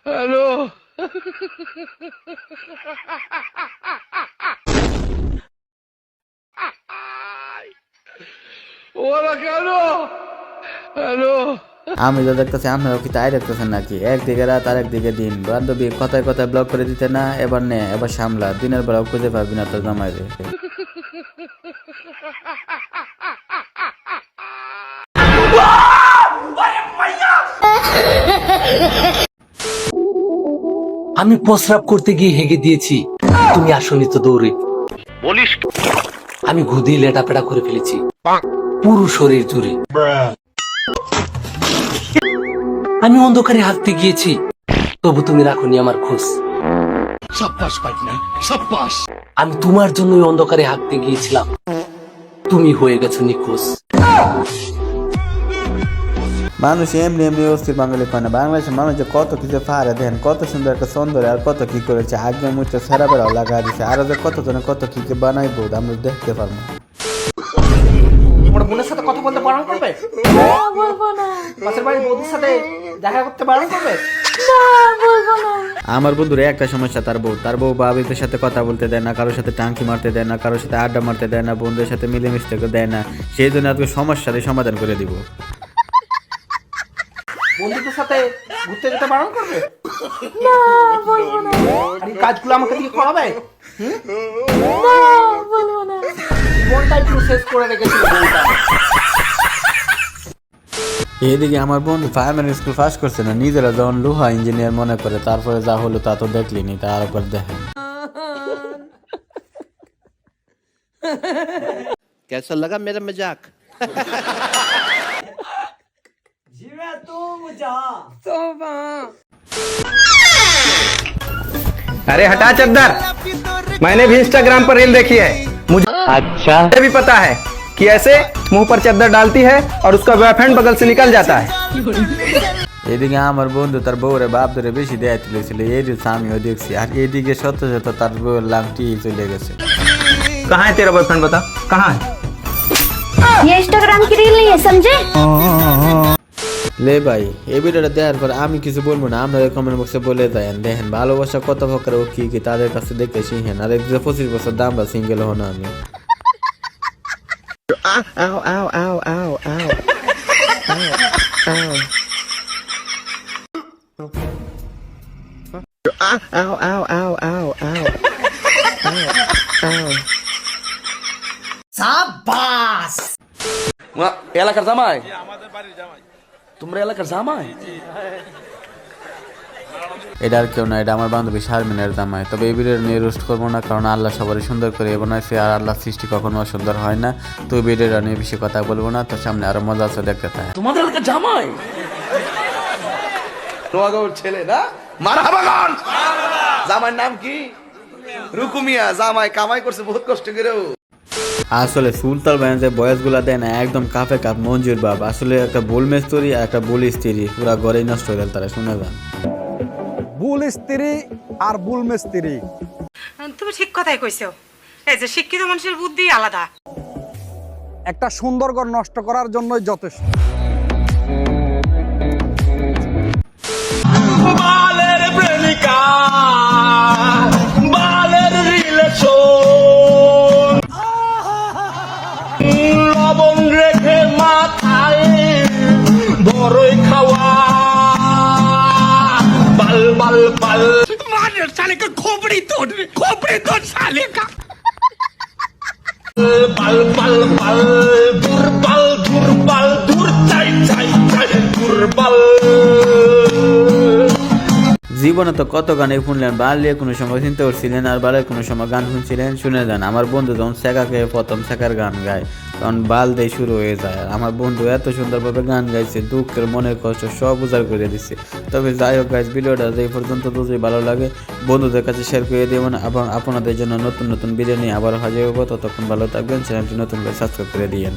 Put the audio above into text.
Aló. Hola, Carlos. Aló. আমি তো দেখতেছি আপনারাও কি তাই দেখতেছেন নাকি? একদিকে রাত আর একদিকে দিন। বান্ধবী কথায় কথায় ব্লক করে দিতে না, এবার নে এবার সামলা, দিনের বেলাও খুঁজে পাবি না তোর জামাইরে। আমি প্রস্রাব করতে গিয়ে হেগে দিয়েছি, তুমি আসনি তো দৌড়ে। বলিস আমি ঘুদি লেটাপেটা করে ফেলেছি পুরো শরীর জুড়ে। আমি অন্ধকারে হাঁটতে গিয়েছি, তবু তুমি রাখনি আমার খোঁজ। আমি তোমার জন্যই অন্ধকারে হাঁটতে গিয়েছিলাম, তুমি হয়ে গেছো নিখোঁজ। মানুষ এমনি এমনি অস্থির বাঙালি পায় না। বাংলাদেশের মানুষ যে কত কিছু পারে, দেন কত সুন্দর একটা সুন্দর আর কত কি করেছে, আগে মুহূর্তে সেরা বেড়াও লাগা দিছে, আরো যে কত জনে কত কি কি বানাইবো আমরা দেখতে পারবো। তোমার বোনের সাথে কথা বলতে বারণ করবে? বলবো না। পাশের বাড়ির বৌদির সাথে দেখা করতে বারণ করবে? না, বলবো না। আমার বন্ধুর একটা সমস্যা, তার বউ বাবিদের সাথে কথা বলতে দেয় না, কারোর সাথে টাঙ্কি মারতে দেয় না, কারোর সাথে আড্ডা মারতে দেয় না, বন্ধুদের সাথে মিলেমিশতে দেয় না। সেই জন্য আজকে সমস্যার সমাধান করে দিব। বন্ধুদের সাথে ঘুরতে যেতে বারণ করবে? না, বলবো না। আর এই কাজগুলো আমাকে দিয়ে করাবে? না, বলবো না। জীবনটাই পুরো শেষ করে রেখেছিল বউটা। এদিকে আমার বন্ধু প্রাইমারি স্কুল পাস করছে না, নিজেরা যখন লোহা ইঞ্জিনিয়ার মনে করে, তারপরে যা হলো তা তো দেখলিনি, তার উপর দেখেন। कैसा लगा मेरा मजाक? अरे हटा चद्दर, मैंने भी इंस्टाग्राम पर रील देखी है, मुझे अच्छा भी पता है कि ऐसे मुंह पर चद्दर डालती है और उसका बॉयफ्रेंड बगल से निकल जाता है। এদিকে আমার বন্ধু তার বউরে বাপ ধরে বেশি দেয় তুলেছিল, এই রিলস আমিও দেখছি। আর এদিকে সত্য সত্য তার বউয়ের লাংটি চলে গেছে। कहाँ है तेरा बॉयफ्रेंड, बता कहाँ है? ये इंस्टाग्राम की रील नहीं है, समझे? লে ভাই, এই ভিডিওটা দেখার পর আমি কিছু বলবো না, আপনারা কমেন্ট বক্সে বলে দেন। দেখেন ভালোবাসা কত প্রকার ও কি কি তাদের কাছে দেখে শিখেন। আর 25 বছর দামরা সিঙ্গেল হন আমি। এলাকার জামাই? তোমরা এলাকার জামাই? এটা আর কেউ না, এটা আমার বান্ধবী শারমিনের জামাই। তবে এই ভিডিও নিয়ে রোস্ট করবো না, কারণ আল্লাহ সবারই সুন্দর করে বানাইছে, আর আল্লাহ সৃষ্টি কখনো সুন্দর হয় না। তো এই ভিডিওটা নিয়ে বেশি কথা বলবো না, তো সামনে আরো মজা আছে, দেখতে থাকে। তোমাদের এলাকার জামাই? নোয়াগড় ছেলে না, মারহাবা গান। জামাইয়ের নাম কি? রুকুমিয়া। জামাই কামাই করছে বহুত কষ্ট করেও। আসলে সুলতান ভাই যে বয়স গুলা দেয় না, একদম কাপে কাপ মঞ্জুর বাব। আসলে একটা বুল মেস্তরি আর একটা বুল স্ত্রী, পুরা ঘরেই নষ্ট হয়ে গেল তারা, শুনে যান। বুল স্ত্রী আর বুল মিস্ত্রি। তুমি ঠিক কথাই কইছো। এই যে শিক্ষিত মানুষের বুদ্ধি আলাদা। একটা সুন্দর ঘর নষ্ট করার জন্যই যথেষ্ট। বালের প্রেমিকা, বালের রিলেশন, লবণ রেখে মাথায় বড়ই খাওয়া, বাল বাল বাল মারের সালে কা খোপড়ি তোড় সালে কা বাল বাল বাল দুর্বল দূর চাই দুর্বল। জীবনে তো কত গানে শুনলেন, বালিয়ে কোনো সময় চিন্তা করছিলেন, আর বালের কোনো সময় গান শুনছিলেন। শুনে যান, আমার বন্ধু যখন শেখাকে প্রথম শেখার গান গায়, তখন বাল দিয়ে শুরু হয়ে যায়। আর আমার বন্ধু এত সুন্দরভাবে গান গাইছে, দুঃখের মনের কষ্ট সব উজাড় করে দিচ্ছে। তবে যাই হোক গাইজ, ভিডিওটা এই পর্যন্ত যদি ভালো লাগে বন্ধুদের কাছে শেয়ার করে দেবেন, এবং আপনাদের জন্য নতুন নতুন ভিডিও নিয়ে আবার হাজির হবো। ততক্ষণ ভালো থাকবেন, চ্যানেলটি নতুন করে সাবস্ক্রাইব করে দিয়েন।